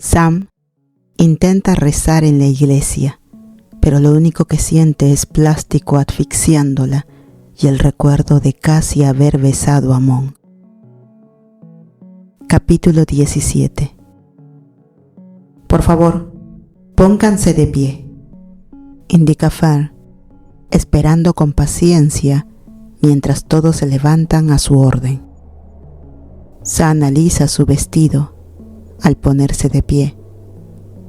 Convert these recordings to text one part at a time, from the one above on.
Sam intenta rezar en la iglesia, pero lo único que siente es plástico asfixiándola y el recuerdo de casi haber besado a Mon. Capítulo 17. Por favor, pónganse de pie, indica Fern, esperando con paciencia mientras todos se levantan a su orden. Sam alisa su vestido al ponerse de pie,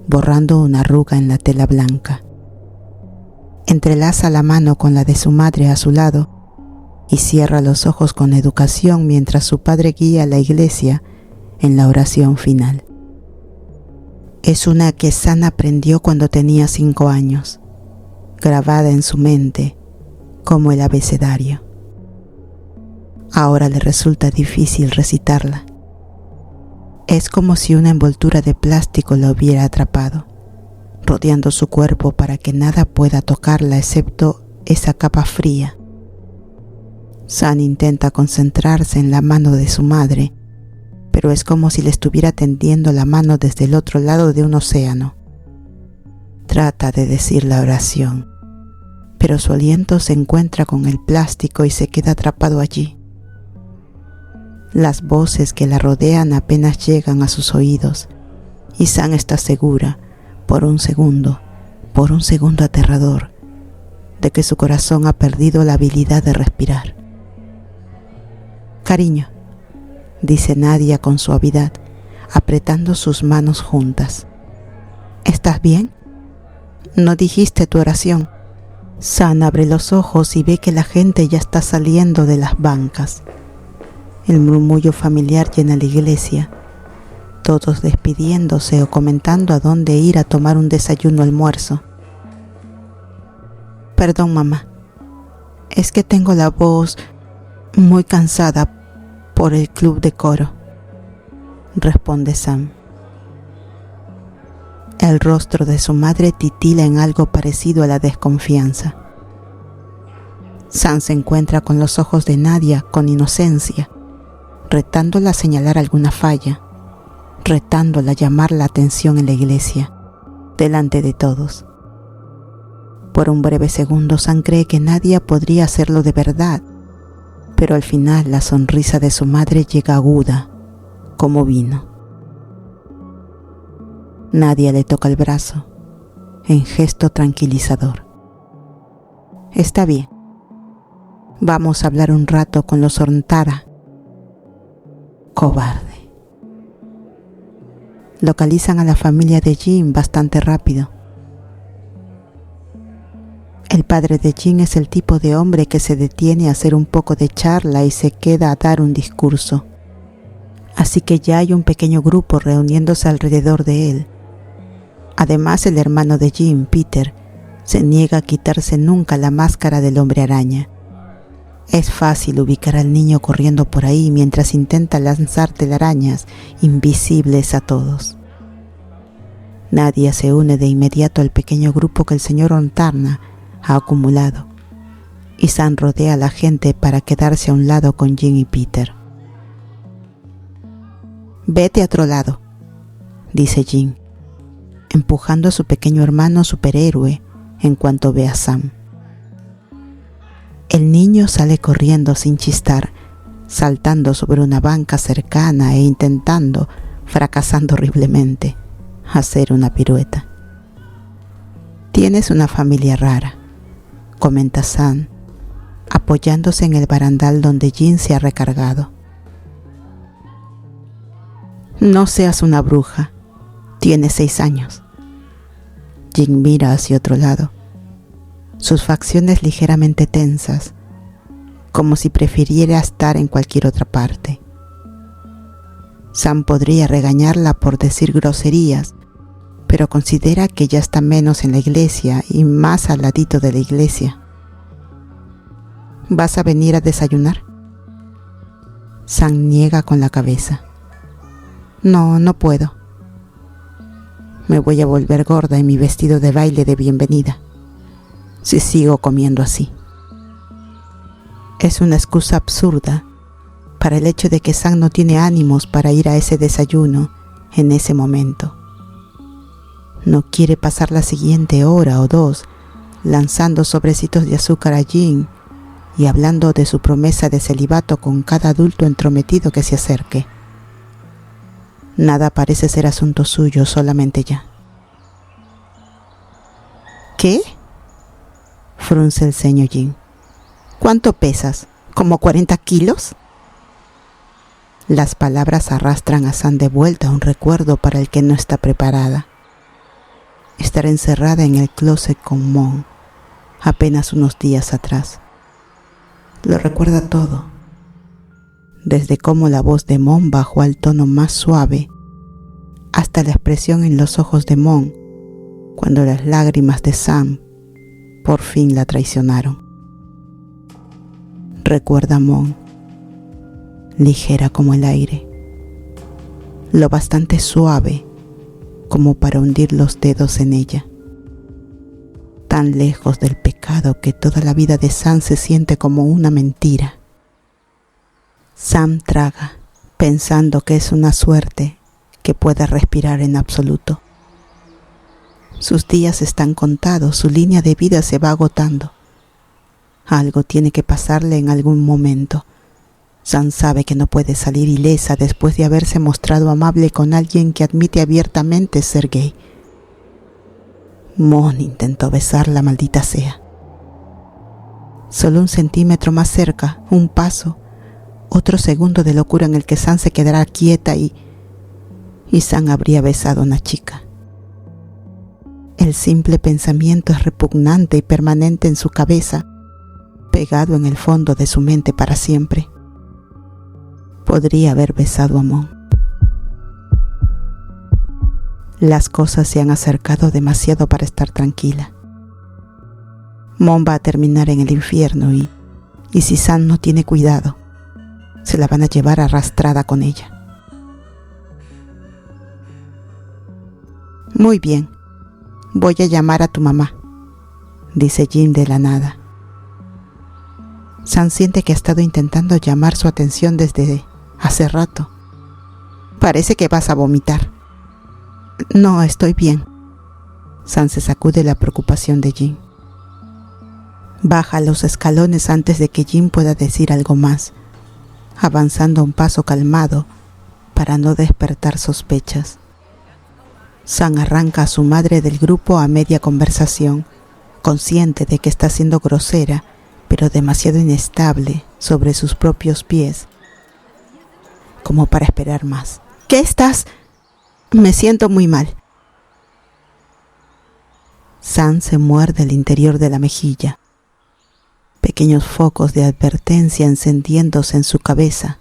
borrando una arruga en la tela blanca. Entrelaza la mano con la de su madre a su lado y cierra los ojos con educación mientras su padre guía a la iglesia en la oración final. Es una que Sam aprendió cuando tenía 5 años, grabada en su mente como el abecedario. Ahora le resulta difícil recitarla. Es como si una envoltura de plástico la hubiera atrapado, rodeando su cuerpo para que nada pueda tocarla excepto esa capa fría. Sam intenta concentrarse en la mano de su madre, pero es como si le estuviera tendiendo la mano desde el otro lado de un océano. Trata de decir la oración, pero su aliento se encuentra con el plástico y se queda atrapado allí. Las voces que la rodean apenas llegan a sus oídos y Sam está segura, por un segundo aterrador, de que su corazón ha perdido la habilidad de respirar. Cariño, dice Nadia con suavidad, apretando sus manos juntas. ¿Estás bien? No dijiste tu oración. Sam abre los ojos y ve que la gente ya está saliendo de las bancas. El murmullo familiar llena la iglesia, todos despidiéndose o comentando a dónde ir a tomar un desayuno o almuerzo. Perdón, mamá, es que tengo la voz muy cansada por el club de coro, responde Sam. El rostro de su madre titila en algo parecido a la desconfianza. Sam se encuentra con los ojos de Nadia con inocencia, retándola a señalar alguna falla, retándola a llamar la atención en la iglesia, delante de todos. Por un breve segundo Sam cree que Nadia podría hacerlo de verdad, pero al final la sonrisa de su madre llega aguda, como vino. Nadia le toca el brazo, en gesto tranquilizador. Está bien. Vamos a hablar un rato con los Orntara. Cobarde. Localizan a la familia de Jin bastante rápido. El padre de Jin es el tipo de hombre que se detiene a hacer un poco de charla y se queda a dar un discurso. Así que ya hay un pequeño grupo reuniéndose alrededor de él. Además, el hermano de Jin, Peter, se niega a quitarse nunca la máscara del hombre araña. Es fácil ubicar al niño corriendo por ahí mientras intenta lanzar telarañas invisibles a todos. Nadia se une de inmediato al pequeño grupo que el señor Orntara ha acumulado, y Sam rodea a la gente para quedarse a un lado con Jin y Peter. Vete a otro lado, dice Jin, empujando a su pequeño hermano superhéroe en cuanto ve a Sam. El niño sale corriendo sin chistar, saltando sobre una banca cercana e intentando, fracasando horriblemente, hacer una pirueta. Tienes una familia rara, comenta Sam, apoyándose en el barandal donde Jin se ha recargado. No seas una bruja, tienes 6 años. Jin mira hacia otro lado, sus facciones ligeramente tensas, como si prefiriera estar en cualquier otra parte. Sam podría regañarla por decir groserías, pero considera que ya está menos en la iglesia y más al ladito de la iglesia. ¿Vas a venir a desayunar? Sam niega con la cabeza. No puedo. Me voy a volver gorda en mi vestido de baile de bienvenida si sigo comiendo así. Es una excusa absurda para el hecho de que Sam no tiene ánimos para ir a ese desayuno en ese momento. No quiere pasar la siguiente hora o dos lanzando sobrecitos de azúcar a Jin y hablando de su promesa de celibato con cada adulto entrometido que se acerque. Nada parece ser asunto suyo, solamente ya. ¿Qué? Frunce el ceño Jin. ¿Cuánto pesas? ¿Como 40 kilos? Las palabras arrastran a San de vuelta a un recuerdo para el que no está preparada. Estar encerrada en el closet con Mon apenas unos días atrás. Lo recuerda todo, desde cómo la voz de Mon bajó al tono más suave, hasta la expresión en los ojos de Mon cuando las lágrimas de Sam por fin la traicionaron. Recuerda a Mon, ligera como el aire, lo bastante suave como para hundir los dedos en ella, tan lejos del pecado que toda la vida de Sam se siente como una mentira. Sam traga, pensando que es una suerte que pueda respirar en absoluto. Sus días están contados, su línea de vida se va agotando. Algo tiene que pasarle en algún momento. Sam sabe que no puede salir ilesa después de haberse mostrado amable con alguien que admite abiertamente ser gay. Mon intentó besarla, maldita sea. Solo un centímetro más cerca, un paso, otro segundo de locura en el que Sam se quedará quieta y Sam habría besado a una chica. El simple pensamiento es repugnante y permanente en su cabeza, pegado en el fondo de su mente para siempre. Podría haber besado a Mon. Las cosas se han acercado demasiado para estar tranquila. Mon va a terminar en el infierno y si Sam no tiene cuidado, se la van a llevar arrastrada con ella. Muy bien, voy a llamar a tu mamá, dice Jin de la nada. Sam siente que ha estado intentando llamar su atención desde hace rato. Parece que vas a vomitar. No, estoy bien. Sam se sacude la preocupación de Jin. Baja los escalones antes de que Jin pueda decir algo más, avanzando a un paso calmado para no despertar sospechas. Sam arranca a su madre del grupo a media conversación, consciente de que está siendo grosera, pero demasiado inestable sobre sus propios pies, como para esperar más. ¿Qué estás? Me siento muy mal. Sam se muerde el interior de la mejilla. Pequeños focos de advertencia encendiéndose en su cabeza.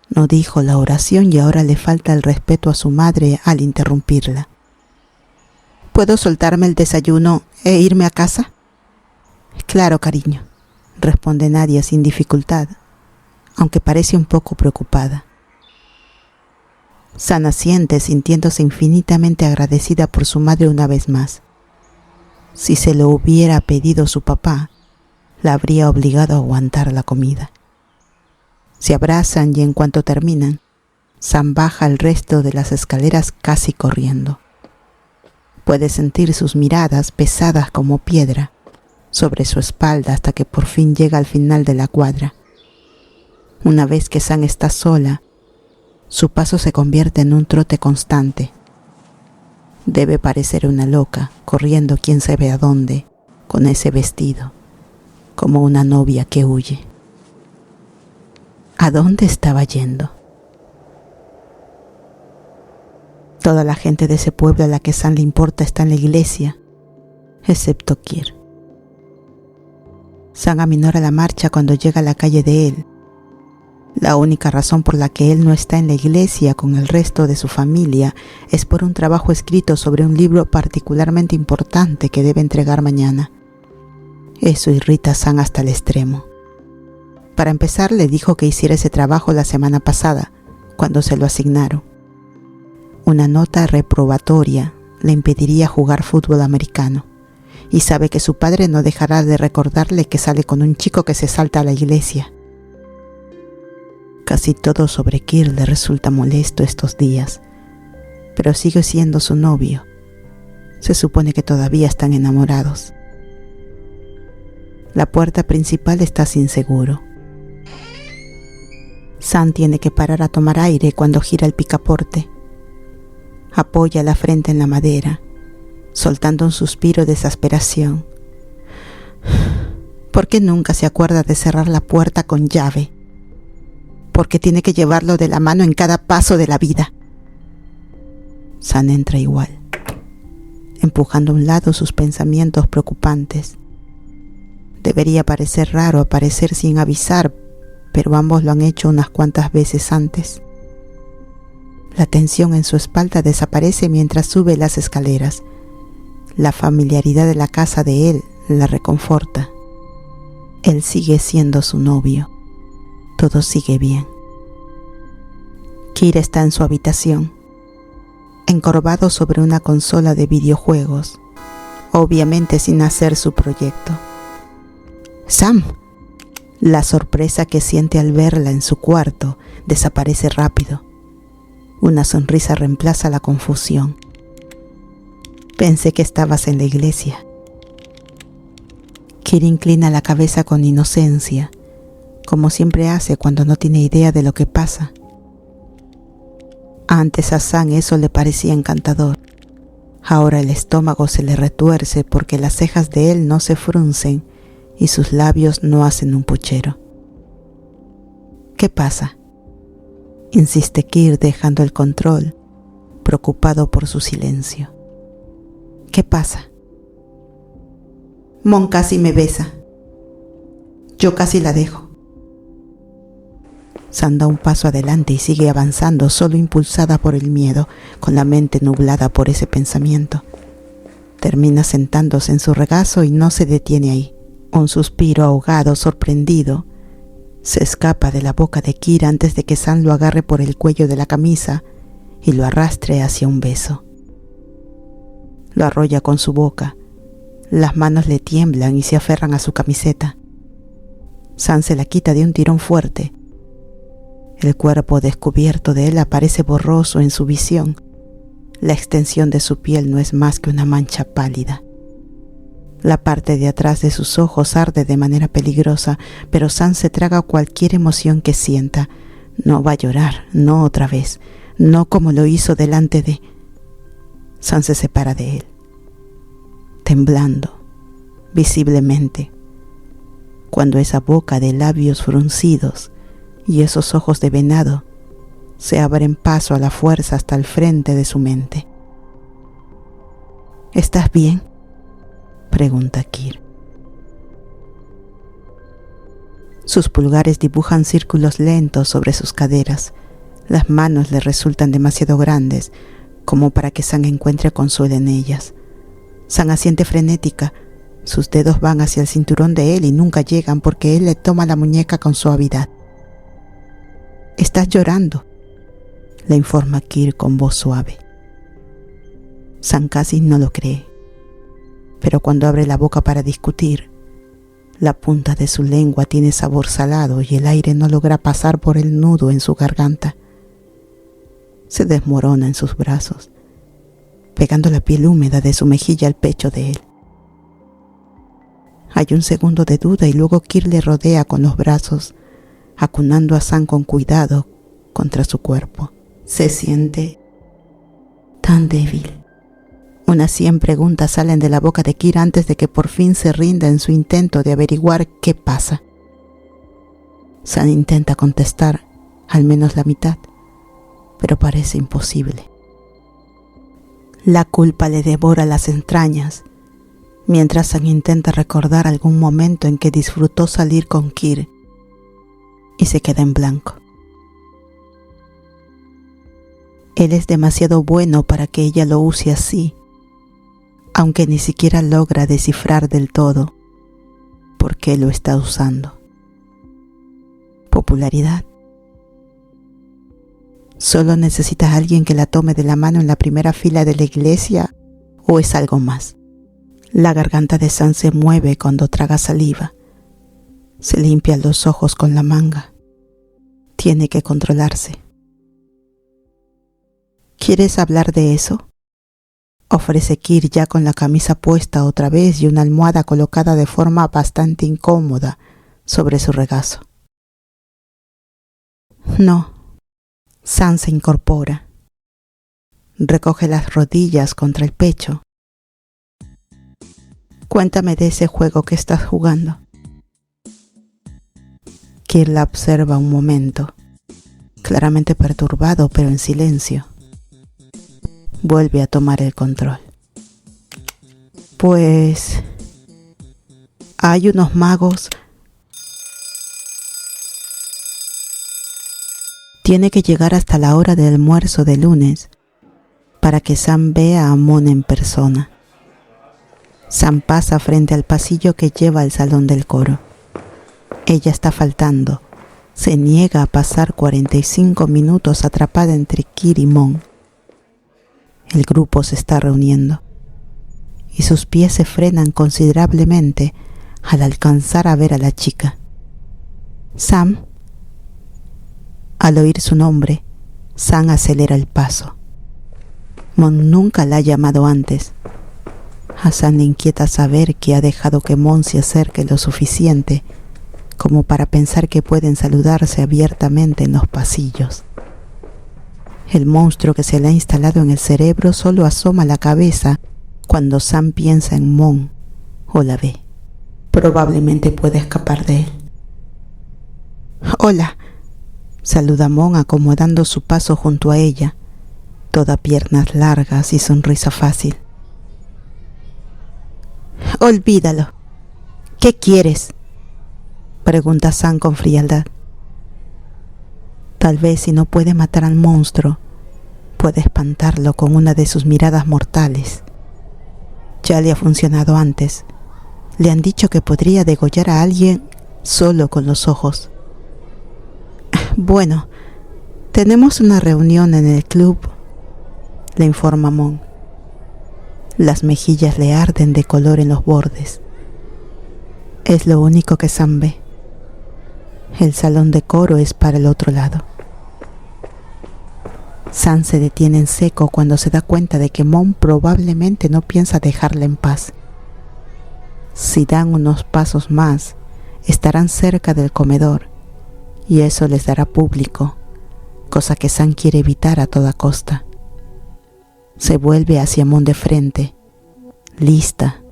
No dijo la oración y ahora le falta el respeto a su madre al interrumpirla. ¿Puedo soltarme el desayuno e irme a casa? Claro, cariño, responde Nadia sin dificultad, aunque parece un poco preocupada. Sam asiente, sintiéndose infinitamente agradecida por su madre una vez más. Si se lo hubiera pedido su papá, la habría obligado a aguantar la comida. Se abrazan y en cuanto terminan, Sam baja el resto de las escaleras casi corriendo. Puede sentir sus miradas pesadas como piedra sobre su espalda hasta que por fin llega al final de la cuadra. Una vez que Sam está sola, su paso se convierte en un trote constante. Debe parecer una loca, corriendo quién sabe a dónde, con ese vestido, como una novia que huye. ¿A dónde estaba yendo? Toda la gente de ese pueblo a la que Sam le importa está en la iglesia, excepto Kier. Sam aminora la marcha cuando llega a la calle de él. La única razón por la que él no está en la iglesia con el resto de su familia es por un trabajo escrito sobre un libro particularmente importante que debe entregar mañana. Eso irrita a Sam hasta el extremo. Para empezar, le dijo que hiciera ese trabajo la semana pasada, cuando se lo asignaron. Una nota reprobatoria le impediría jugar fútbol americano, y sabe que su padre no dejará de recordarle que sale con un chico que se salta a la iglesia. Casi todo sobre Kier le resulta molesto estos días, pero sigue siendo su novio, Se supone que todavía están enamorados. La puerta principal está sin seguro. Sam tiene que parar a tomar aire cuando gira el picaporte. Apoya la frente en la madera, soltando un suspiro de desesperación. ¿Por qué nunca se acuerda de cerrar la puerta con llave? Porque tiene que llevarlo de la mano en cada paso de la vida. Sam entra igual, empujando a un lado sus pensamientos preocupantes. Debería parecer raro aparecer sin avisar, pero ambos lo han hecho unas cuantas veces antes. La tensión en su espalda desaparece mientras sube las escaleras. La familiaridad de la casa de él la reconforta. Él sigue siendo su novio. Todo sigue bien. Kira está en su habitación, encorvado sobre una consola de videojuegos, obviamente sin hacer su proyecto. ¡Sam! La sorpresa que siente al verla en su cuarto desaparece rápido. Una sonrisa reemplaza la confusión. Pensé que estabas en la iglesia. Kira inclina la cabeza con inocencia, como siempre hace cuando no tiene idea de lo que pasa. Antes a Sam eso le parecía encantador. Ahora el estómago se le retuerce porque las cejas de él no se fruncen y sus labios no hacen un puchero. ¿Qué pasa?, insiste Kir dejando el control, preocupado por su silencio. ¿Qué pasa? Mon casi me besa. Yo casi la dejo. Sam da un paso adelante y sigue avanzando, solo impulsada por el miedo, con la mente nublada por ese pensamiento. Termina sentándose en su regazo y no se detiene ahí. Un suspiro ahogado, sorprendido, se escapa de la boca de Kira antes de que Sam lo agarre por el cuello de la camisa y lo arrastre hacia un beso. Lo arrolla con su boca. Las manos le tiemblan y se aferran a su camiseta. Sam se la quita de un tirón fuerte. El cuerpo descubierto de él aparece borroso en su visión. La extensión de su piel no es más que una mancha pálida. La parte de atrás de sus ojos arde de manera peligrosa, pero Sam se traga cualquier emoción que sienta. No va a llorar, no otra vez, no como lo hizo delante de... Sam se separa de él, temblando, visiblemente, cuando esa boca de labios fruncidos y esos ojos de venado se abren paso a la fuerza hasta el frente de su mente. ¿Estás bien?, pregunta Kir. Sus pulgares dibujan círculos lentos sobre sus caderas. Las manos le resultan demasiado grandes como para que Sam encuentre consuelo en ellas. Sam asiente frenética. Sus dedos van hacia el cinturón de él y nunca llegan porque él le toma la muñeca con suavidad. «Estás llorando», le informa Kir con voz suave. Sam casi no lo cree, pero cuando abre la boca para discutir, la punta de su lengua tiene sabor salado y el aire no logra pasar por el nudo en su garganta. Se desmorona en sus brazos, pegando la piel húmeda de su mejilla al pecho de él. Hay un segundo de duda y luego Kir le rodea con los brazos, acunando a Sam con cuidado contra su cuerpo. Se siente tan débil. Unas 100 preguntas salen de la boca de Kir antes de que por fin se rinda en su intento de averiguar qué pasa. Sam intenta contestar al menos la mitad, pero parece imposible. La culpa le devora las entrañas, mientras Sam intenta recordar algún momento en que disfrutó salir con Kir y se queda en blanco. Él es demasiado bueno para que ella lo use así, aunque ni siquiera logra descifrar del todo por qué lo está usando. Popularidad. ¿Solo necesitas a alguien que la tome de la mano en la primera fila de la iglesia o es algo más? La garganta de Sam se mueve cuando traga saliva. Se limpia los ojos con la manga. Tiene que controlarse. ¿Quieres hablar de eso?, ofrece Kir ya con la camisa puesta otra vez y una almohada colocada de forma bastante incómoda sobre su regazo. No. Sam se incorpora. Recoge las rodillas contra el pecho. Cuéntame de ese juego que estás jugando. Kir la observa un momento, claramente perturbado pero en silencio. Vuelve a tomar el control. Pues hay unos magos. Tiene que llegar hasta la hora del almuerzo de lunes para que Sam vea a Mon en persona. Sam pasa frente al pasillo que lleva al salón del coro. Ella está faltando. Se niega a pasar 45 minutos atrapada entre Kir y Mon. El grupo se está reuniendo y sus pies se frenan considerablemente al alcanzar a ver a la chica. Sam. Al oír su nombre, Sam acelera el paso. Mon nunca la ha llamado antes. A Sam le inquieta saber que ha dejado que Mon se acerque lo suficiente como para pensar que pueden saludarse abiertamente en los pasillos. El monstruo que se le ha instalado en el cerebro solo asoma la cabeza cuando Sam piensa en Mon o la ve. Probablemente puede escapar de él. Hola, saluda Mon acomodando su paso junto a ella, toda piernas largas y sonrisa fácil. Olvídalo. ¿Qué quieres?, pregunta Sam con frialdad. Tal vez si no puede matar al monstruo, puede espantarlo con una de sus miradas mortales. Ya le ha funcionado antes. Le han dicho que podría degollar a alguien solo con los ojos. Bueno, tenemos una reunión en el club, le informa Mon. Las mejillas le arden de color en los bordes. Es lo único que Sam ve. El salón de coro es para el otro lado. Sam se detiene en seco cuando se da cuenta de que Mon probablemente no piensa dejarla en paz. Si dan unos pasos más, estarán cerca del comedor y eso les dará público, cosa que Sam quiere evitar a toda costa. Se vuelve hacia Mon de frente, lista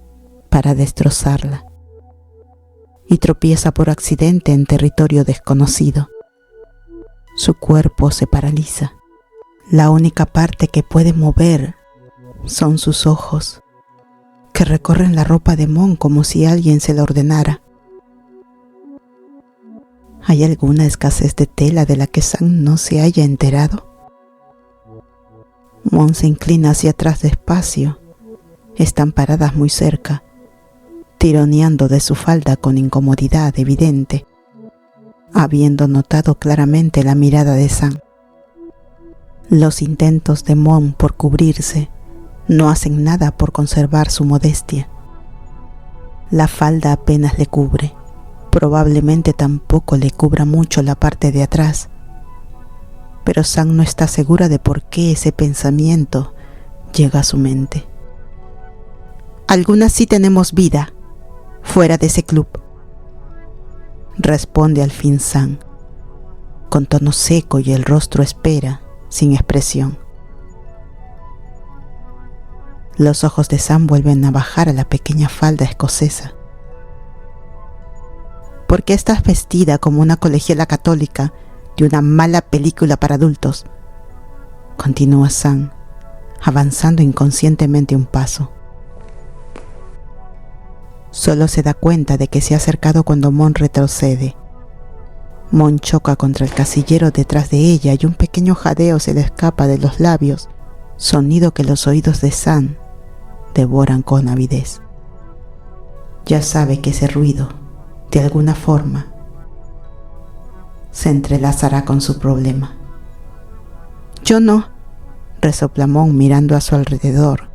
para destrozarla, y tropieza por accidente en territorio desconocido. Su cuerpo se paraliza. La única parte que puede mover son sus ojos, que recorren la ropa de Mon como si alguien se la ordenara. ¿Hay alguna escasez de tela de la que Sam no se haya enterado? Mon se inclina hacia atrás despacio. Están paradas muy cerca, tironeando de su falda con incomodidad evidente, habiendo notado claramente la mirada de Sam. Los intentos de Mon por cubrirse no hacen nada por conservar su modestia. La falda apenas le cubre, probablemente tampoco le cubra mucho la parte de atrás, pero Sam no está segura de por qué ese pensamiento llega a su mente. Algunas sí tenemos vida, fuera de ese club, responde al fin Sam, con tono seco y el rostro espera, sin expresión. Los ojos de Sam vuelven a bajar a la pequeña falda escocesa. ¿Por qué estás vestida como una colegiala católica de una mala película para adultos?, continúa Sam, avanzando inconscientemente un paso. Solo se da cuenta de que se ha acercado cuando Mon retrocede. Mon choca contra el casillero detrás de ella y un pequeño jadeo se le escapa de los labios, sonido que los oídos de Sam devoran con avidez. Ya sabe que ese ruido, de alguna forma, se entrelazará con su problema. Yo no, resopla Mon mirando a su alrededor,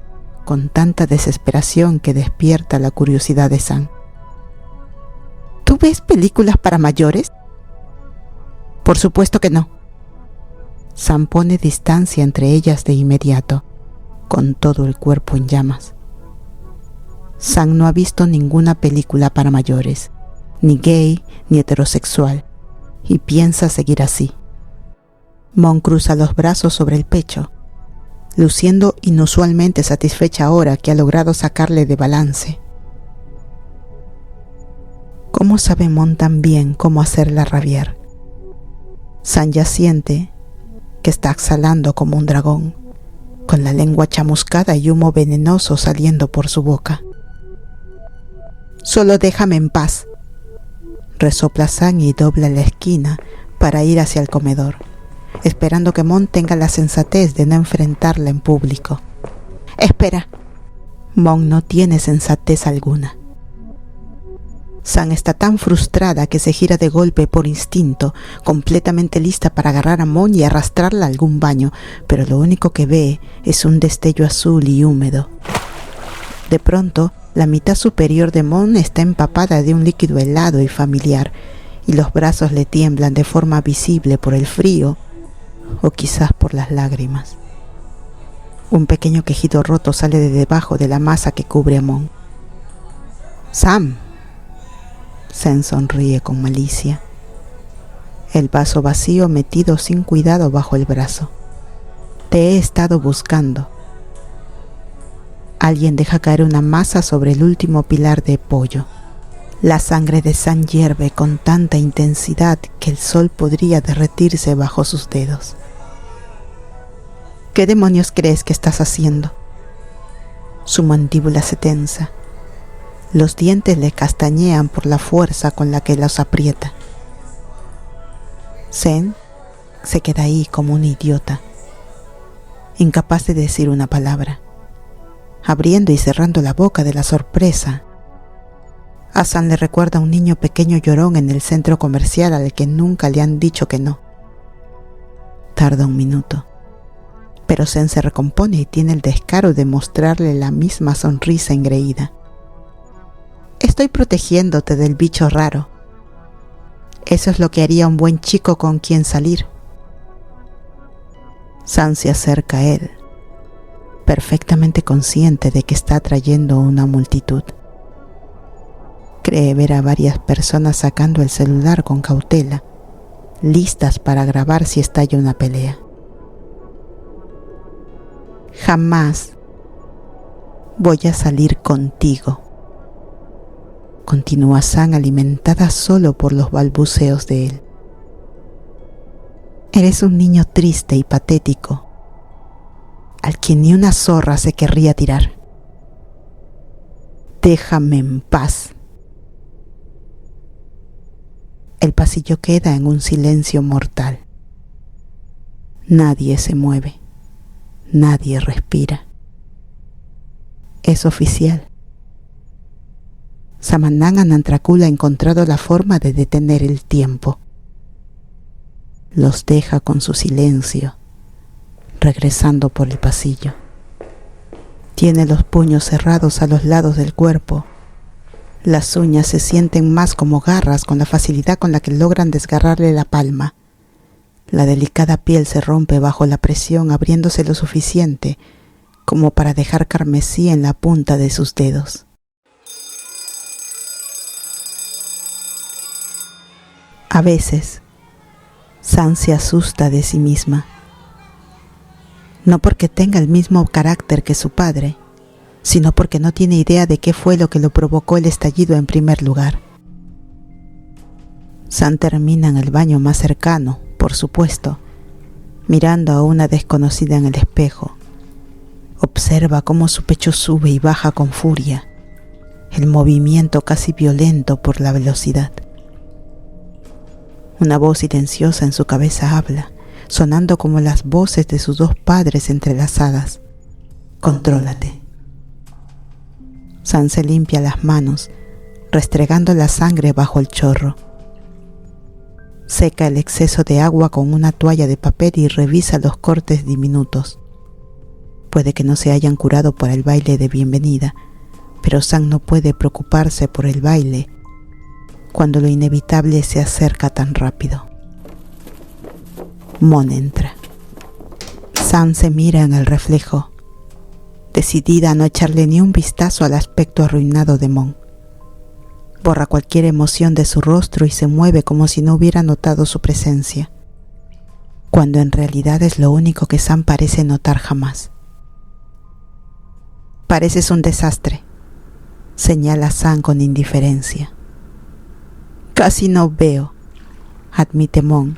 con tanta desesperación que despierta la curiosidad de Sam. ¿Tú ves películas para mayores? Por supuesto que no. Sam pone distancia entre ellas de inmediato, con todo el cuerpo en llamas. Sam no ha visto ninguna película para mayores, ni gay ni heterosexual, y piensa seguir así. Mon cruza los brazos sobre el pecho, luciendo inusualmente satisfecha ahora que ha logrado sacarle de balance. ¿Cómo sabe Mon tan bien cómo hacerla rabiar? Sam ya siente que está exhalando como un dragón, con la lengua chamuscada y humo venenoso saliendo por su boca. «Solo déjame en paz», resopla Sam y dobla la esquina para ir hacia el comedor, esperando que Mon tenga la sensatez de no enfrentarla en público. «Espera». Mon no tiene sensatez alguna. Sam está tan frustrada que se gira de golpe por instinto, completamente lista para agarrar a Mon y arrastrarla a algún baño, pero lo único que ve es un destello azul y húmedo. De pronto, la mitad superior de Mon está empapada de un líquido helado y familiar, y los brazos le tiemblan de forma visible por el frío o quizás por las lágrimas. Un pequeño quejido roto sale de debajo de la masa que cubre a Mon. «Sam». Sam sonríe con malicia. El vaso vacío metido sin cuidado bajo el brazo. «Te he estado buscando». Alguien deja caer una masa sobre el último pilar de pollo. La sangre de Sam hierve con tanta intensidad que el sol podría derretirse bajo sus dedos. «¿Qué demonios crees que estás haciendo?» Su mandíbula se tensa. Los dientes le castañean por la fuerza con la que los aprieta. Sam se queda ahí como un idiota, incapaz de decir una palabra, abriendo y cerrando la boca de la sorpresa. A Sam le recuerda a un niño pequeño llorón en el centro comercial al que nunca le han dicho que no. Tarda un minuto, pero Sam se recompone y tiene el descaro de mostrarle la misma sonrisa engreída. «Estoy protegiéndote del bicho raro. Eso es lo que haría un buen chico con quien salir». Sam se acerca a él, perfectamente consciente de que está atrayendo una multitud. Cree ver a varias personas sacando el celular con cautela, listas para grabar si estalla una pelea. «Jamás voy a salir contigo», continúa Sam, alimentada solo por los balbuceos de él. «Eres un niño triste y patético, al que ni una zorra se querría tirar. Déjame en paz». El pasillo queda en un silencio mortal. Nadie se mueve, nadie respira. Es oficial. Samannan Anantrakul ha encontrado la forma de detener el tiempo. Los deja con su silencio, regresando por el pasillo. Tiene los puños cerrados a los lados del cuerpo. Las uñas se sienten más como garras con la facilidad con la que logran desgarrarle la palma. La delicada piel se rompe bajo la presión, abriéndose lo suficiente como para dejar carmesí en la punta de sus dedos. A veces, Sam se asusta de sí misma. No porque tenga el mismo carácter que su padre, sino porque no tiene idea de qué fue lo que lo provocó el estallido en primer lugar. Sam termina en el baño más cercano, por supuesto, mirando a una desconocida en el espejo. Observa cómo su pecho sube y baja con furia, el movimiento casi violento por la velocidad. Una voz silenciosa en su cabeza habla, sonando como las voces de sus dos padres entrelazadas. «Contrólate». Sam se limpia las manos, restregando la sangre bajo el chorro. Seca el exceso de agua con una toalla de papel y revisa los cortes diminutos. Puede que no se hayan curado por el baile de bienvenida, pero Sam no puede preocuparse por el baile cuando lo inevitable se acerca tan rápido. Mon entra. Sam se mira en el reflejo. decidida a no echarle ni un vistazo al aspecto arruinado de Mon. Borra cualquier emoción de su rostro y se mueve como si no hubiera notado su presencia, cuando en realidad es lo único que Sam parece notar jamás. «Pareces un desastre», señala Sam con indiferencia. «Casi no veo», admite Mon,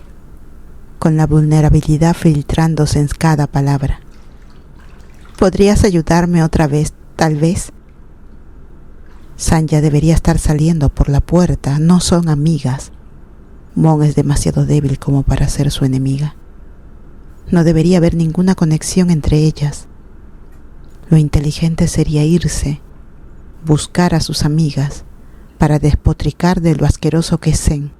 con la vulnerabilidad filtrándose en cada palabra. «¿Podrías ayudarme otra vez, tal vez?» Sam ya debería estar saliendo por la puerta. No son amigas. Mon es demasiado débil como para ser su enemiga. No debería haber ninguna conexión entre ellas. Lo inteligente sería irse, buscar a sus amigas, para despotricar de lo asqueroso que es Zen.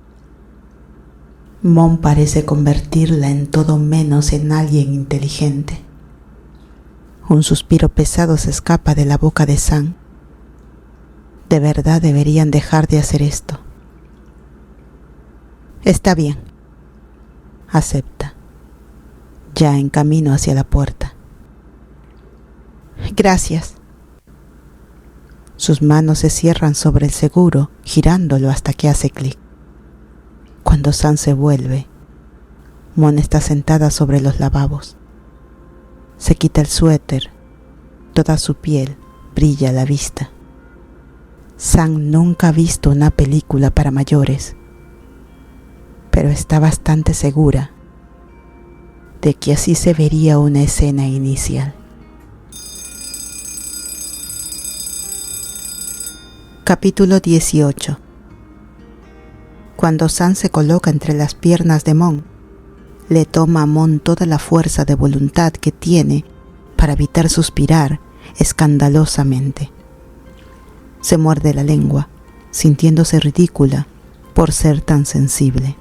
Mon parece convertirla en todo menos en alguien inteligente. Un suspiro pesado se escapa de la boca de Sam. De verdad deberían dejar de hacer esto. Está bien, acepta, ya en camino hacia la puerta. Gracias. Sus manos se cierran sobre el seguro, girándolo hasta que hace clic. Cuando Sam se vuelve, Mon está sentada sobre los lavabos. Se quita el suéter, toda su piel brilla a la vista. Sam nunca ha visto una película para mayores, pero está bastante segura de que así se vería una escena inicial. Capítulo 18. Cuando Sam se coloca entre las piernas de Mon, le toma a Mon toda la fuerza de voluntad que tiene para evitar suspirar escandalosamente. Se muerde la lengua, sintiéndose ridícula por ser tan sensible.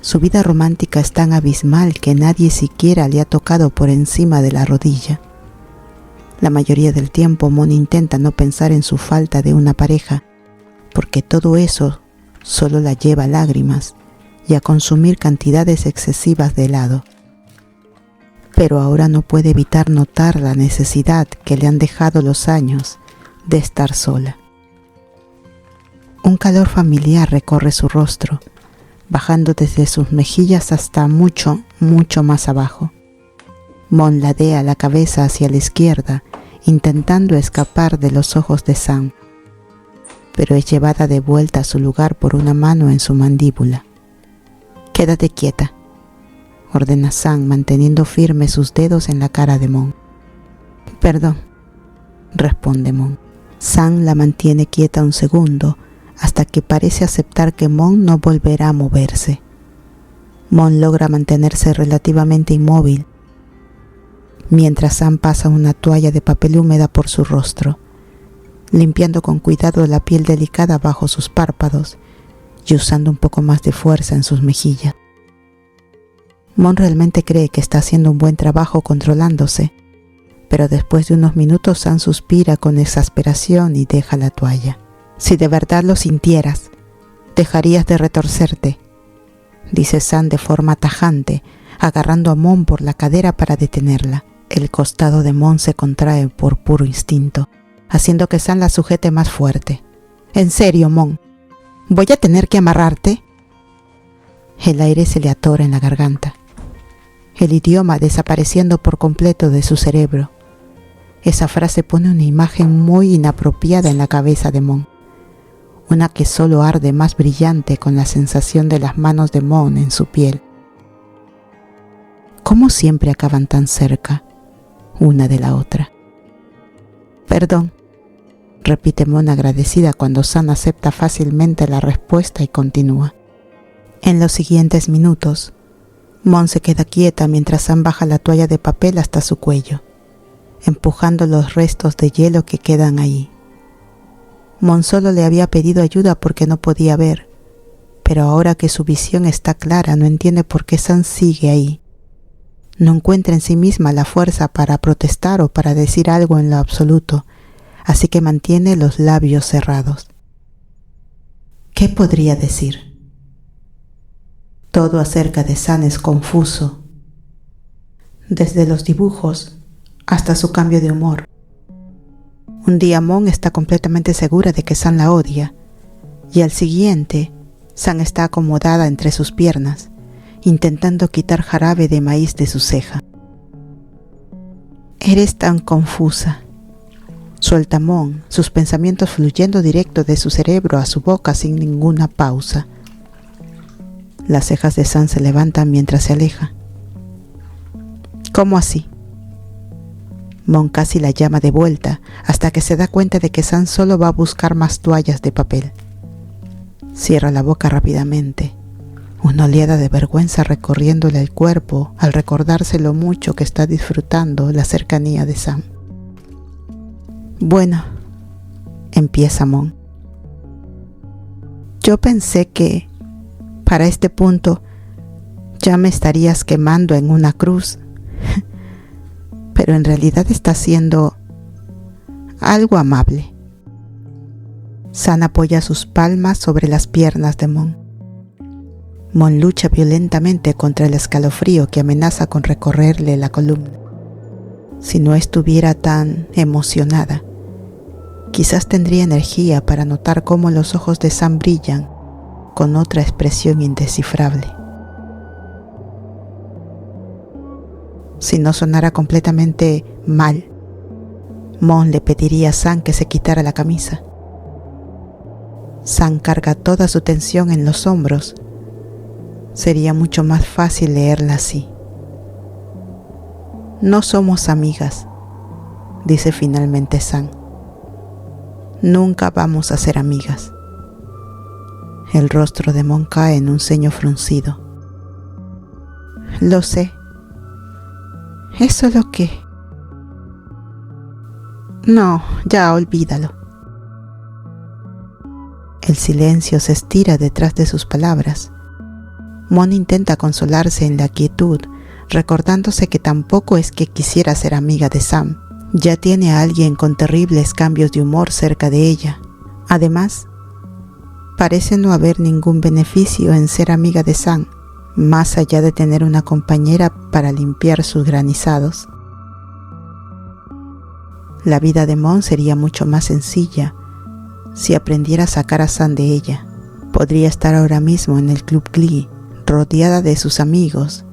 Su vida romántica es tan abismal que nadie siquiera le ha tocado por encima de la rodilla. La mayoría del tiempo Mon intenta no pensar en su falta de una pareja, porque todo eso solo la lleva a lágrimas y a consumir cantidades excesivas de helado. Pero ahora no puede evitar notar la necesidad que le han dejado los años de estar sola. Un calor familiar recorre su rostro, bajando desde sus mejillas hasta mucho, mucho más abajo. Mon ladea la cabeza hacia la izquierda, intentando escapar de los ojos de Sam, pero es llevada de vuelta a su lugar por una mano en su mandíbula. «Quédate quieta», ordena Sam, manteniendo firmes sus dedos en la cara de Mon. «Perdón», responde Mon. Sam la mantiene quieta un segundo, hasta que parece aceptar que Mon no volverá a moverse. Mon logra mantenerse relativamente inmóvil, mientras Sam pasa una toalla de papel húmeda por su rostro, limpiando con cuidado la piel delicada bajo sus párpados y usando un poco más de fuerza en sus mejillas. Mon realmente cree que está haciendo un buen trabajo controlándose, pero después de unos minutos Sam suspira con exasperación y deja la toalla. «Si de verdad lo sintieras, dejarías de retorcerte», dice Sam de forma tajante, agarrando a Mon por la cadera para detenerla. El costado de Mon se contrae por puro instinto, haciendo que Sam la sujete más fuerte. «¿En serio, Mon? ¿Voy a tener que amarrarte?» El aire se le atora en la garganta, el idioma desapareciendo por completo de su cerebro. Esa frase pone una imagen muy inapropiada en la cabeza de Mon, una que solo arde más brillante con la sensación de las manos de Mon en su piel. ¿Cómo siempre acaban tan cerca, una de la otra? «Perdón», repite Mon agradecida cuando Sam acepta fácilmente la respuesta y continúa. En los siguientes minutos, Mon se queda quieta mientras Sam baja la toalla de papel hasta su cuello, empujando los restos de hielo que quedan ahí. Mon solo le había pedido ayuda porque no podía ver, pero ahora que su visión está clara no entiende por qué Sam sigue ahí. No encuentra en sí misma la fuerza para protestar o para decir algo en lo absoluto, así que mantiene los labios cerrados. ¿Qué podría decir? Todo acerca de Sam es confuso, desde los dibujos hasta su cambio de humor. Un día Mon está completamente segura de que San la odia, y al siguiente, San está acomodada entre sus piernas, intentando quitar jarabe de maíz de su ceja. Eres tan confusa, suelta Mon, sus pensamientos fluyendo directo de su cerebro a su boca sin ninguna pausa. Las cejas de San se levantan mientras se aleja. ¿Cómo así? Mon casi la llama de vuelta hasta que se da cuenta de que San solo va a buscar más toallas de papel. Cierra la boca rápidamente, una oleada de vergüenza recorriéndole el cuerpo al recordarse lo mucho que está disfrutando la cercanía de San. Bueno, empieza Mon. Yo pensé que, para este punto, ya me estarías quemando en una cruz. Pero en realidad está siendo algo amable. San apoya sus palmas sobre las piernas de Mon. Mon lucha violentamente contra el escalofrío que amenaza con recorrerle la columna. Si no estuviera tan emocionada, quizás tendría energía para notar cómo los ojos de San brillan con otra expresión indescifrable. Si no sonara completamente mal, Mon le pediría a San que se quitara la camisa. San carga toda su tensión en los hombros. Sería mucho más fácil leerla así. No somos amigas, dice finalmente San. Nunca vamos a ser amigas. El rostro de Mon cae en un ceño fruncido. Lo sé. ¿Es solo que? No, ya olvídalo. El silencio se estira detrás de sus palabras. Mon intenta consolarse en la quietud, recordándose que tampoco es que quisiera ser amiga de Sam. Ya tiene a alguien con terribles cambios de humor cerca de ella. Además, parece no haber ningún beneficio en ser amiga de Sam, más allá de tener una compañera para limpiar sus granizados. La vida de Mon sería mucho más sencilla si aprendiera a sacar a Sam de ella. Podría estar ahora mismo en el Club Glee, rodeada de sus amigos,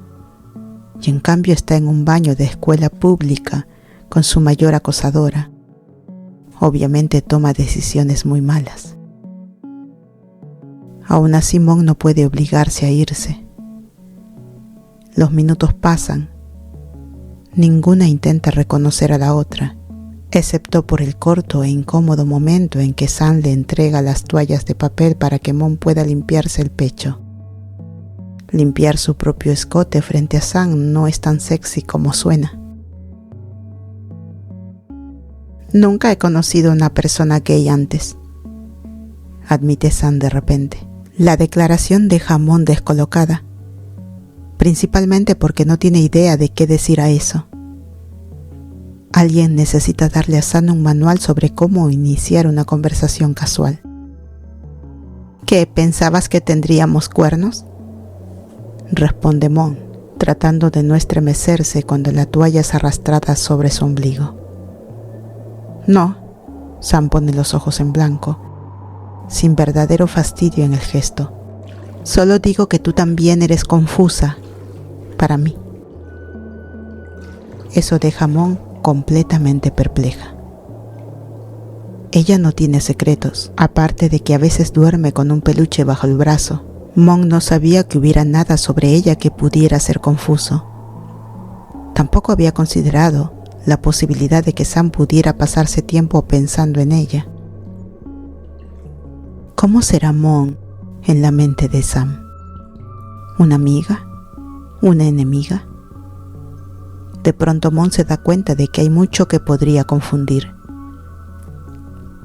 y en cambio está en un baño de escuela pública con su mayor acosadora. Obviamente toma decisiones muy malas. Aún así Mon no puede obligarse a irse. Los minutos pasan. Ninguna intenta reconocer a la otra, excepto por el corto e incómodo momento en que Sam le entrega las toallas de papel para que Mon pueda limpiarse el pecho. Limpiar su propio escote frente a Sam no es tan sexy como suena. Nunca he conocido a una persona gay antes, admite Sam de repente. La declaración deja a Mon descolocada, principalmente porque no tiene idea de qué decir a eso. Alguien necesita darle a Sam un manual sobre cómo iniciar una conversación casual. ¿Qué, pensabas que tendríamos cuernos?, responde Mon, tratando de no estremecerse cuando la toalla es arrastrada sobre su ombligo. No, Sam pone los ojos en blanco, sin verdadero fastidio en el gesto. Solo digo que tú también eres confusa, para mí. Eso deja a Mon completamente perpleja. Ella no tiene secretos, aparte de que a veces duerme con un peluche bajo el brazo. Mon no sabía que hubiera nada sobre ella que pudiera ser confuso. Tampoco había considerado la posibilidad de que Sam pudiera pasarse tiempo pensando en ella. ¿Cómo será Mon en la mente de Sam? ¿Una amiga? ¿Una enemiga? De pronto Mon se da cuenta de que hay mucho que podría confundir.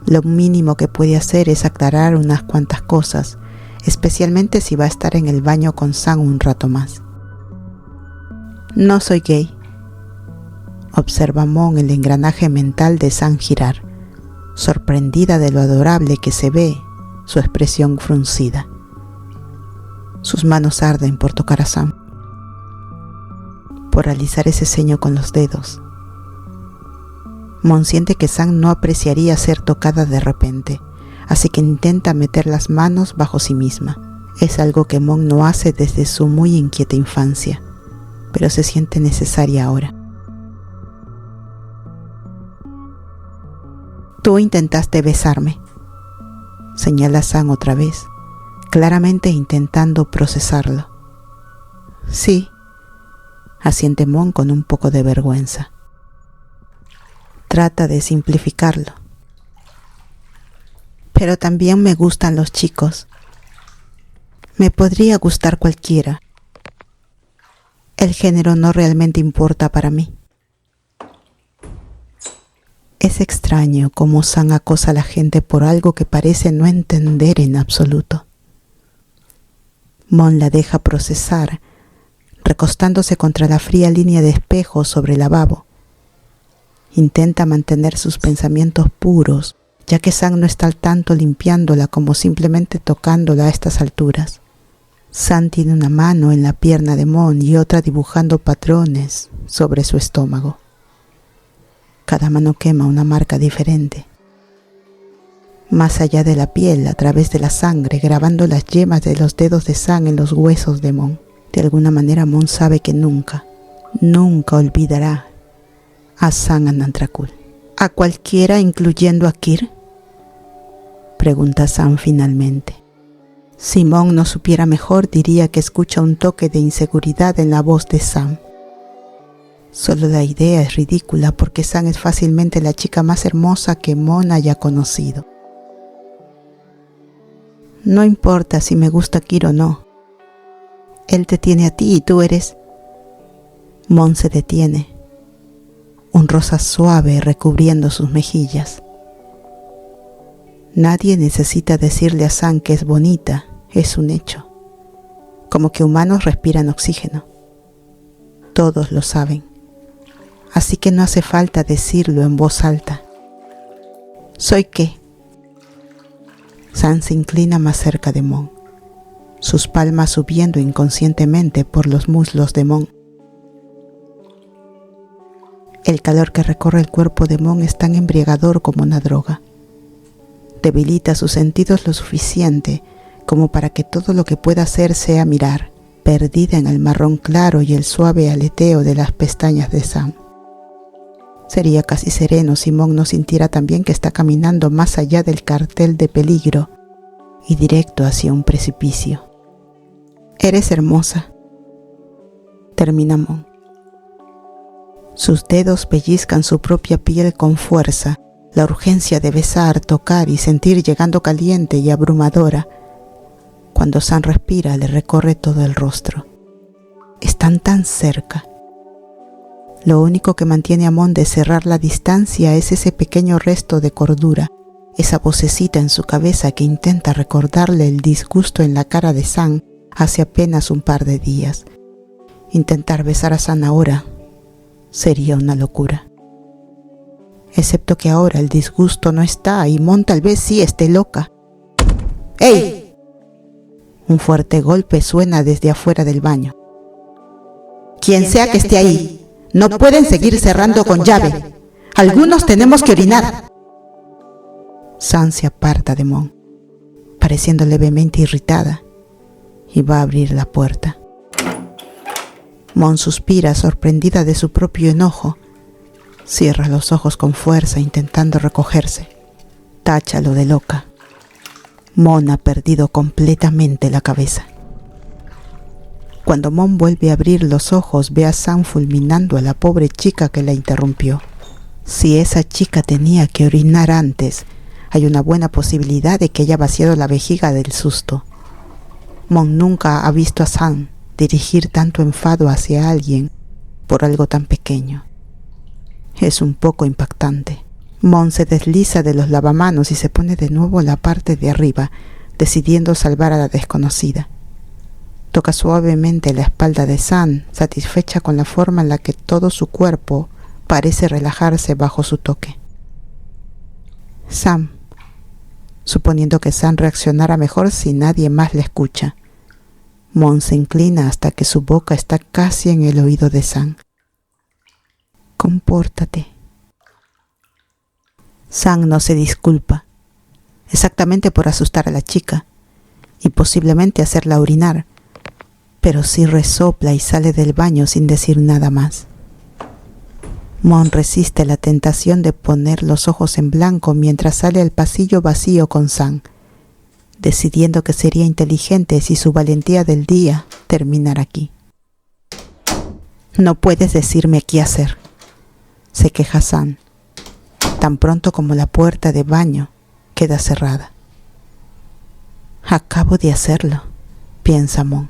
Lo mínimo que puede hacer es aclarar unas cuantas cosas, especialmente si va a estar en el baño con Sam un rato más. No soy gay, observa Mon el engranaje mental de Sam girar, sorprendida de lo adorable que se ve su expresión fruncida. Sus manos arden por tocar a Sam, por alisar ese ceño con los dedos. Mon siente que Sam no apreciaría ser tocada de repente, así que intenta meter las manos bajo sí misma. Es algo que Mon no hace desde su muy inquieta infancia, pero se siente necesaria ahora. Tú intentaste besarme, señala Sam otra vez, claramente intentando procesarlo. Sí, asiente Mon con un poco de vergüenza. Trata de simplificarlo. Pero también me gustan los chicos. Me podría gustar cualquiera. El género no realmente importa para mí. Es extraño cómo Sam acosa a la gente por algo que parece no entender en absoluto. Mon la deja procesar, recostándose contra la fría línea de espejo sobre el lavabo. Intenta mantener sus pensamientos puros, ya que Sam no está al tanto limpiándola como simplemente tocándola a estas alturas. Sam tiene una mano en la pierna de Mon y otra dibujando patrones sobre su estómago. Cada mano quema una marca diferente. Más allá de la piel, a través de la sangre, grabando las yemas de los dedos de Sam en los huesos de Mon. De alguna manera Mon sabe que nunca olvidará a Sam Anantrakul. ¿A cualquiera, incluyendo a Kir?, pregunta Sam finalmente. Si Mon no supiera mejor, diría que escucha un toque de inseguridad en la voz de Sam. Solo la idea es ridícula porque Sam es fácilmente la chica más hermosa que Mon haya conocido. No importa si me gusta Kir o no. Él te tiene a ti y tú eres... Mon se detiene, un rosa suave recubriendo sus mejillas. Nadie necesita decirle a Sam que es bonita, es un hecho. Como que humanos respiran oxígeno. Todos lo saben. Así que no hace falta decirlo en voz alta. ¿Soy qué? Sam se inclina más cerca de Mon, sus palmas subiendo inconscientemente por los muslos de Mon. El calor que recorre el cuerpo de Mon es tan embriagador como una droga. Debilita sus sentidos lo suficiente como para que todo lo que pueda hacer sea mirar, perdida en el marrón claro y el suave aleteo de las pestañas de Sam. Sería casi sereno si Mon no sintiera también que está caminando más allá del cartel de peligro y directo hacia un precipicio. Eres hermosa, termina Mon. Sus dedos pellizcan su propia piel con fuerza, la urgencia de besar, tocar y sentir llegando caliente y abrumadora. Cuando Sam respira, le recorre todo el rostro. Están tan cerca. Lo único que mantiene a Mon de cerrar la distancia es ese pequeño resto de cordura, esa vocecita en su cabeza que intenta recordarle el disgusto en la cara de Sam hace apenas un par de días. Intentar besar a Sam ahora sería una locura. Excepto que ahora el disgusto no está y Mon tal vez sí esté loca. ¡Ey! Un fuerte golpe suena desde afuera del baño. Quien sea que esté ahí, no pueden seguir cerrando con llave. Algunos tenemos que orinar. Sam se aparta de Mon, pareciendo levemente irritada, y va a abrir la puerta. Mon suspira, sorprendida de su propio enojo. Cierra los ojos con fuerza, intentando recogerse. Táchalo de loca. Mon ha perdido completamente la cabeza. Cuando Mon vuelve a abrir los ojos, ve a Sam fulminando a la pobre chica que la interrumpió. Si esa chica tenía que orinar antes, hay una buena posibilidad de que haya vaciado la vejiga del susto. Mon nunca ha visto a Sam dirigir tanto enfado hacia alguien por algo tan pequeño. Es un poco impactante. Mon se desliza de los lavamanos y se pone de nuevo en la parte de arriba, decidiendo salvar a la desconocida. Toca suavemente la espalda de Sam, satisfecha con la forma en la que todo su cuerpo parece relajarse bajo su toque. Sam, suponiendo que Sam reaccionara mejor si nadie más le escucha. Mon se inclina hasta que su boca está casi en el oído de Sam. Compórtate. Sam no se disculpa, exactamente por asustar a la chica y posiblemente hacerla orinar, pero sí resopla y sale del baño sin decir nada más. Mon resiste la tentación de poner los ojos en blanco mientras sale al pasillo vacío con Sam, decidiendo que sería inteligente si su valentía del día terminara aquí. No puedes decirme qué hacer, se queja Sam, tan pronto como la puerta de baño queda cerrada. Acabo de hacerlo, piensa Mon.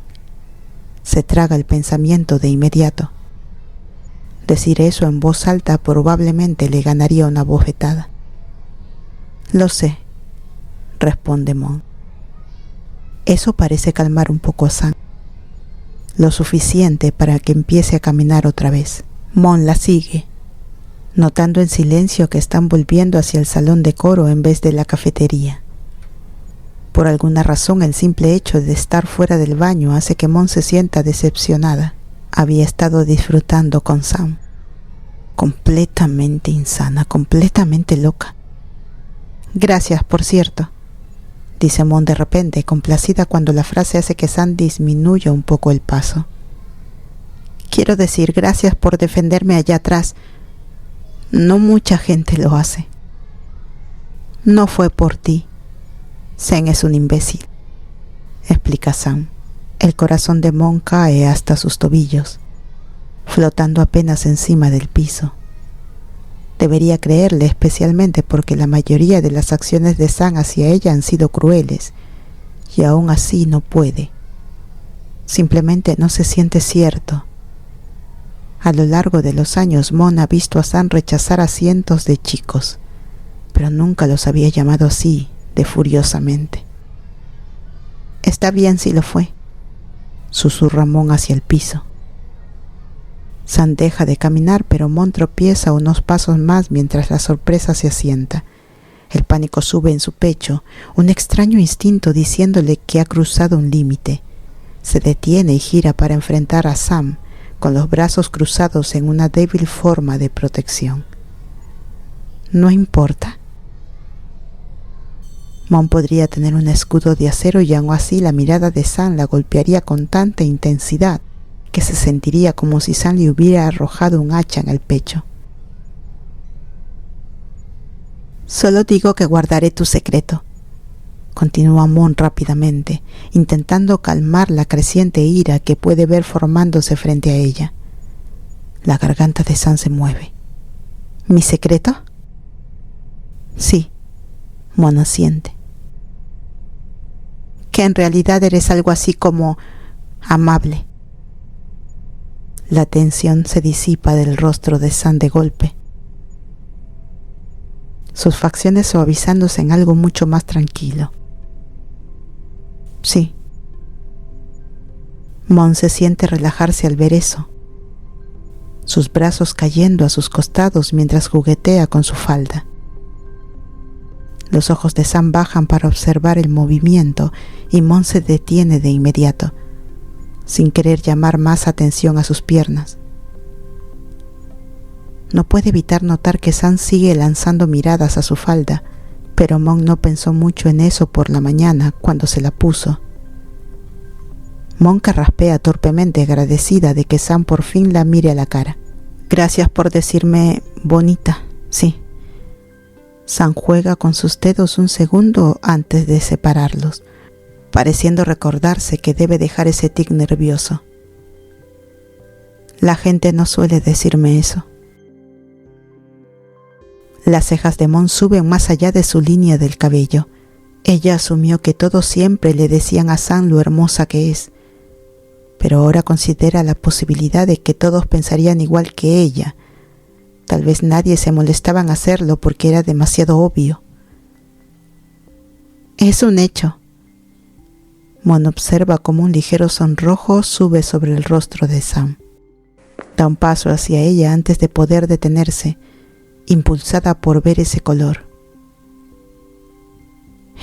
Se traga el pensamiento de inmediato. Decir eso en voz alta probablemente le ganaría una bofetada. Lo sé, responde Mon. Eso parece calmar un poco a Sam, lo suficiente para que empiece a caminar otra vez. Mon la sigue, notando en silencio que están volviendo hacia el salón de coro en vez de la cafetería. Por alguna razón, el simple hecho de estar fuera del baño hace que Mon se sienta decepcionada. Había estado disfrutando con Sam. Completamente insana, completamente loca. Gracias, por cierto, dice Mon de repente, complacida cuando la frase hace que Sam disminuya un poco el paso. Quiero decir, gracias por defenderme allá atrás. No mucha gente lo hace. No fue por ti. Zen es un imbécil, explica Sam. El corazón de Mon cae hasta sus tobillos, flotando apenas encima del piso. Debería creerle, especialmente porque la mayoría de las acciones de Sam hacia ella han sido crueles, y aún así no puede. Simplemente no se siente cierto. A lo largo de los años, Mon ha visto a Sam rechazar a cientos de chicos, pero nunca los había llamado así, de furiosamente. Está bien si lo fue, susurra Mon hacia el piso. Sam deja de caminar, pero Mon tropieza unos pasos más mientras la sorpresa se asienta. El pánico sube en su pecho, un extraño instinto diciéndole que ha cruzado un límite. Se detiene y gira para enfrentar a Sam, con los brazos cruzados en una débil forma de protección. No importa. Mon podría tener un escudo de acero y aún así la mirada de Sam la golpearía con tanta intensidad que se sentiría como si Sam le hubiera arrojado un hacha en el pecho. Solo digo que guardaré tu secreto, continúa Mon rápidamente, intentando calmar la creciente ira que puede ver formándose frente a ella. La garganta de Sam se mueve. ¿Mi secreto? Sí, Mon asiente. Que en realidad eres algo así como amable. La tensión se disipa del rostro de Sam de golpe, sus facciones suavizándose en algo mucho más tranquilo. Sí. Mon se siente relajarse al ver eso, sus brazos cayendo a sus costados mientras juguetea con su falda. Los ojos de Sam bajan para observar el movimiento y Mon se detiene de inmediato, sin querer llamar más atención a sus piernas. No puede evitar notar que Sam sigue lanzando miradas a su falda, pero Mon no pensó mucho en eso por la mañana cuando se la puso. Mon carraspea torpemente, agradecida de que Sam por fin la mire a la cara. Gracias por decirme bonita, sí. Sam juega con sus dedos un segundo antes de separarlos, pareciendo recordarse que debe dejar ese tic nervioso. La gente no suele decirme eso. Las cejas de Mon suben más allá de su línea del cabello. Ella asumió que todos siempre le decían a Sam lo hermosa que es, pero ahora considera la posibilidad de que todos pensarían igual que ella. Tal vez nadie se molestaba en hacerlo porque era demasiado obvio. Es un hecho. Mon observa cómo un ligero sonrojo sube sobre el rostro de Sam. Da un paso hacia ella antes de poder detenerse, impulsada por ver ese color.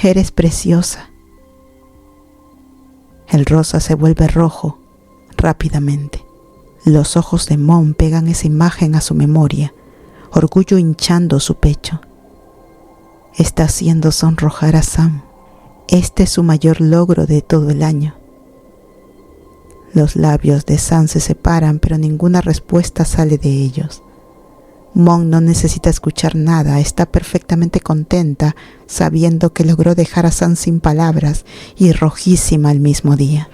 Eres preciosa. El rosa se vuelve rojo rápidamente. Los ojos de Mon pegan esa imagen a su memoria, orgullo hinchando su pecho. Está haciendo sonrojar a Sam. Este es su mayor logro de todo el año. Los labios de Sam se separan, pero ninguna respuesta sale de ellos. Mon no necesita escuchar nada, está perfectamente contenta, sabiendo que logró dejar a Sam sin palabras y rojísima el mismo día.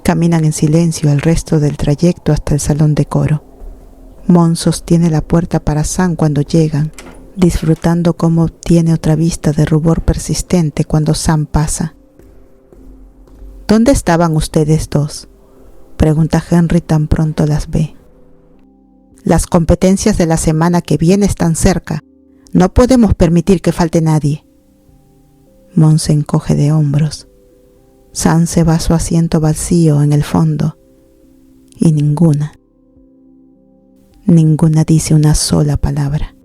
Caminan en silencio el resto del trayecto hasta el salón de coro. Mon sostiene la puerta para Sam cuando llegan, disfrutando cómo obtiene otra vista de rubor persistente cuando Sam pasa. ¿Dónde estaban ustedes dos?, pregunta Henry tan pronto las ve. Las competencias de la semana que viene están cerca. No podemos permitir que falte nadie. Mon se encoge de hombros. Sam se va a su asiento vacío en el fondo y ninguna dice una sola palabra.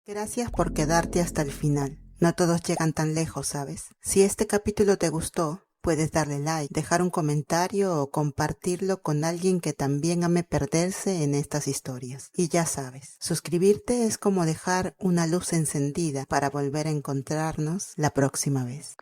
Gracias por quedarte hasta el final. No todos llegan tan lejos, ¿sabes? Si este capítulo te gustó, puedes darle like, dejar un comentario o compartirlo con alguien que también ame perderse en estas historias. Y ya sabes, suscribirte es como dejar una luz encendida para volver a encontrarnos la próxima vez.